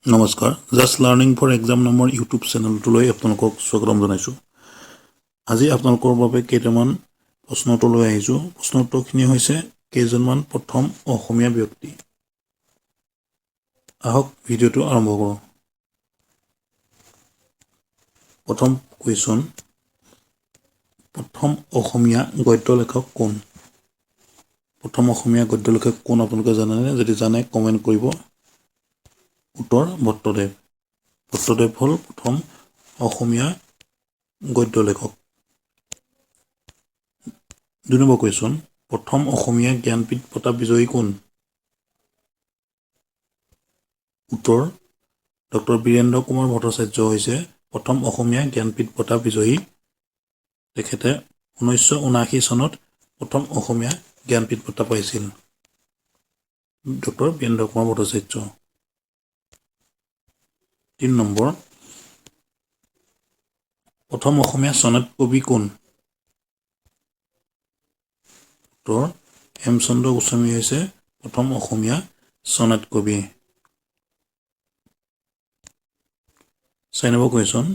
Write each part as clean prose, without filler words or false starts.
নমস্কাৰ just learning four exam নামৰ YouTube চেনেলটোলৈ আপোনালোকক স্বাগতম জনাইছোঁ। আজি আপোনালোকৰ বাবে কেইটামান প্ৰশ্ন উত্তৰ লৈ আহিছোঁ। প্ৰশ্ন উত্তৰখিনি হৈছে কেইজনমান প্ৰথম অসমীয়া ব্যক্তি। আহক ভিডিঅ'টো আৰম্ভ কৰোঁ। প্ৰথম কুৱেশ্যন, প্ৰথম অসমীয়া গদ্য লেখক কোন? প্ৰথম অসমীয়া গদ্য লেখক কোন আপোনালোকে জানেনে? যদি জানে কমেণ্ট কৰিব। উত্তৰ ভট্টদেৱ। ভট্টদেৱ হ'ল প্ৰথম অসমীয়া গদ্য লেখক। 2 নম্বৰ কুৱেশ্যন, প্ৰথম অসমীয়া জ্ঞানপীঠ বঁটা বিজয়ী কোন? উত্তৰ ডক্টৰ বীৰেন্দ্ৰ কুমাৰ ভট্টাচাৰ্য হৈছে প্ৰথম অসমীয়া জ্ঞানপীঠ বঁটা বিজয়ী। তেখেতে 1979 চনত প্ৰথম অসমীয়া জ্ঞানপীঠ বঁটা পাইছিল। ডক্টৰ বীৰেন্দ্ৰ কুমাৰ ভট্টাচাৰ্য। 3 নম্বৰ, প্ৰথম অসমীয়া চনেট কবি কোন? উত্তৰ হেমচন্দ্ৰ গোস্বামী হৈছে প্ৰথম অসমীয়া চনেট কবি। 4 নম্বৰ কুৱেশ্যন,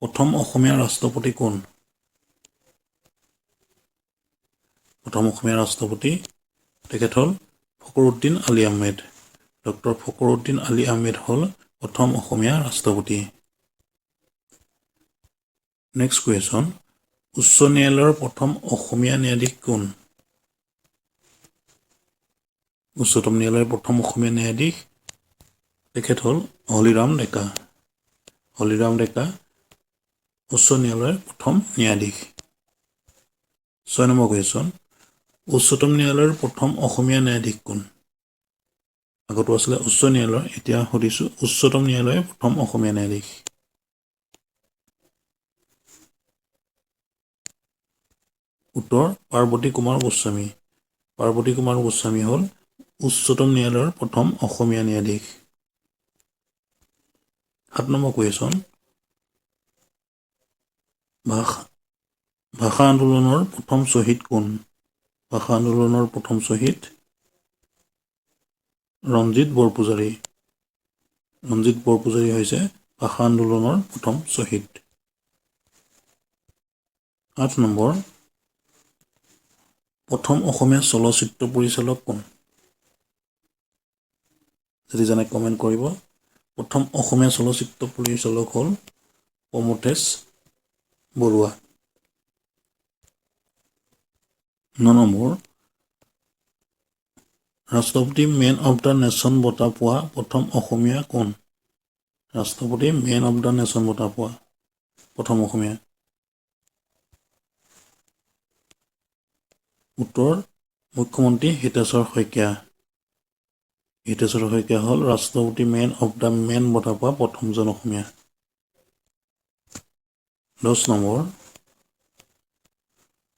প্ৰথম অসমীয়া ৰাষ্ট্ৰপতি কোন? প্ৰথম অসমীয়া ৰাষ্ট্ৰপতি তেখেত হ'ল ফখৰুদ্দিন আলি আহমেদ। ডক্টৰ ফখৰুদ্দিন আলি আহমেদ হ'ল প্ৰথম অসমীয়া ৰাষ্ট্ৰপতি। নেক্সট কুৱেশ্যন, উচ্চ ন্যায়ালয়ৰ প্ৰথম অসমীয়া ন্যায়াধীশ কোন? উচ্চতম ন্যায়ালয়ৰ প্ৰথম অসমীয়া ন্যায়াধীশ তেখেত হ'ল হলিৰাম ডেকা। হলিৰাম ডেকা উচ্চ ন্যায়ালয়ৰ প্ৰথম ন্যায়াধীশ। 6 নম্বৰ কুৱেশ্যন, উচ্চতম ন্যায়ালয়ৰ প্ৰথম অসমীয়া ন্যায়াধীশ কোন? আগতো আছিলে উচ্চ ন্যায়ালয়, এতিয়া সুধিছোঁ উচ্চতম ন্যায়ালয়ৰ প্ৰথম অসমীয়া ন্যায়াধীশ। উত্তৰ পাৰ্বতী কুমাৰ গোস্বামী। পাৰ্বতী কুমাৰ গোস্বামী হ'ল উচ্চতম ন্যায়ালয়ৰ প্ৰথম অসমীয়া ন্যায়াধীশ। 7 নম্বৰ কুৱেশ্যন, ভাষা আন্দোলনৰ প্ৰথম শ্বহীদ কোন? ভাষা আন্দোলনৰ প্ৰথম শ্বহীদ ৰঞ্জিত বৰপূজাৰী। ৰঞ্জিত বৰপূজাৰী হৈছে ভাষা আন্দোলনৰ প্ৰথম শ্বহীদ। 8 নম্বৰ, প্ৰথম অসমীয়া চলচ্চিত্ৰ পৰিচালক কোন? যদি জানে কমেণ্ট কৰিব। প্ৰথম অসমীয়া চলচ্চিত্ৰ পৰিচালক হ'ল প্ৰমথেশ বৰুৱা। 9 নম্বৰ, ৰাষ্ট্ৰপতি মেন অৱ দ্য নেশ্যন বঁটা পোৱা প্ৰথম অসমীয়া কোন? ৰাষ্ট্ৰপতি মেন অৱ দ্য নেশ্যন বঁটা পোৱা প্ৰথম অসমীয়া। উত্তৰ মুখ্যমন্ত্ৰী হিতেশ্বৰ শইকীয়া। হিতেশ্বৰ শইকীয়া হ'ল ৰাষ্ট্ৰপতি মেন অৱ দ্য মেন বঁটা পোৱা প্ৰথমজন অসমীয়া। 10 নম্বৰ,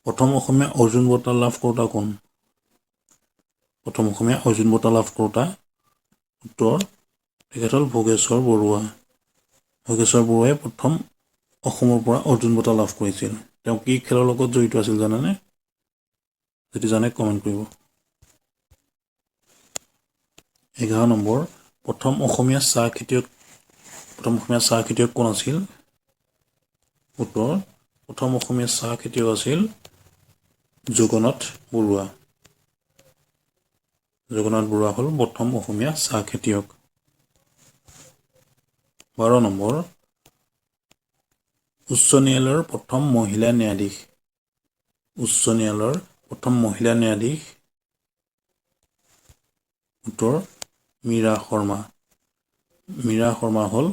প্ৰথম অসমীয়া অৰ্জুন বঁটা লাভ কৰোঁতা কোন? প্ৰথম অসমীয়া অৰ্জুন বঁটা লাভ কৰোঁতা উত্তৰ তেখেত হ'ল ভোগেশ্বৰ বৰুৱা। ভোগেশ্বৰ বৰুৱাই প্ৰথম অসমৰ পৰা অৰ্জুন বঁটা লাভ কৰিছিল। তেওঁ কি খেলৰ লগত জড়িত আছিল জানেনে? যদি জানে কমেণ্ট কৰিব। 11 নম্বৰ, প্ৰথম অসমীয়া চাহ খেতিয়ক কোন আছিল? উত্তৰ প্ৰথম অসমীয়া চাহ খেতিয়ক আছিল জগন্নাথ বৰুৱা। জগন্নাথ বৰুৱা হ'ল প্ৰথম অসমীয়া চাহ খেতিয়ক। 12 নম্বৰ, উচ্চ ন্যায়ালয়ৰ প্ৰথম মহিলা ন্যায়াধীশ। উচ্চ ন্যায়ালয়ৰ প্ৰথম মহিলা ন্যায়াধীশ উত্তৰ মীৰা শৰ্মা। মীৰা শৰ্মা হ'ল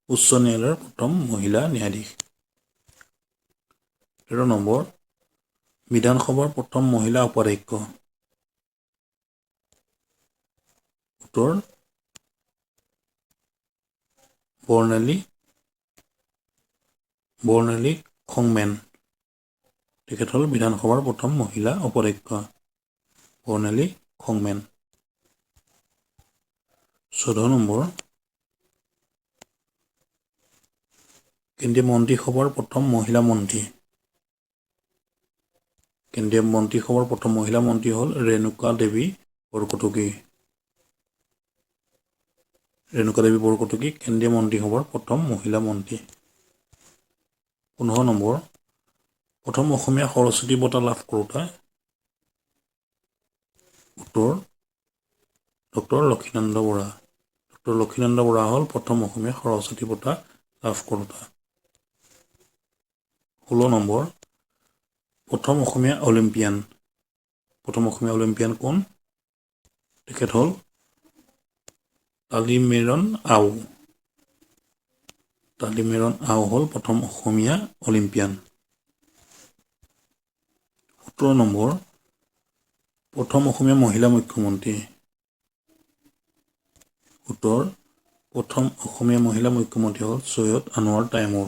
উচ্চ ন্যায়ালয়ৰ প্ৰথম মহিলা ন্যায়াধীশ। 13 নম্বৰ, বিধানসভাৰ প্ৰথম মহিলা উপাধ্যক্ষ। উত্তৰ বৰ্ণালী খংমেন। তেখেত হ'ল বিধানসভাৰ প্ৰথম মহিলা উপাধ্যক্ষ বৰ্ণালী খংমেন। 14 নম্বৰ, কেন্দ্ৰীয় মন্ত্ৰীসভাৰ প্ৰথম মহিলা মন্ত্ৰী। কেন্দ্ৰীয় মন্ত্ৰীসভাৰ প্ৰথম মহিলা মন্ত্ৰী হ'ল ৰেণুকা দেৱী বৰকটকী। ৰেণুকা দেৱী বৰকটকী কেন্দ্ৰীয় মন্ত্ৰীসভাৰ প্ৰথম মহিলা মন্ত্ৰী। 15 নম্বৰ প্ৰথম অসমীয়া সৰস্বতী বঁটা লাভ কৰোঁতা। উত্তৰ ডক্টৰ লক্ষীনন্দ বৰা। ডক্টৰ লক্ষীনন্দ বৰা হ'ল প্ৰথম অসমীয়া সৰস্বতী বঁটা লাভ কৰোঁতা। 16 নম্বৰ প্ৰথম অসমীয়া অলিম্পিয়ান। প্ৰথম অসমীয়া অলিম্পিয়ান কোন? তেখেত হ'ল তালিমেৰন আও। তালিমেৰন আও হ'ল প্ৰথম অসমীয়া অলিম্পিয়ান। 17 নম্বৰ প্ৰথম অসমীয়া মহিলা মুখ্যমন্ত্ৰী। উত্তৰ প্ৰথম অসমীয়া মহিলা মুখ্যমন্ত্ৰী হ'ল ছৈয়দ আনোৱাৰ তাইমুৰ।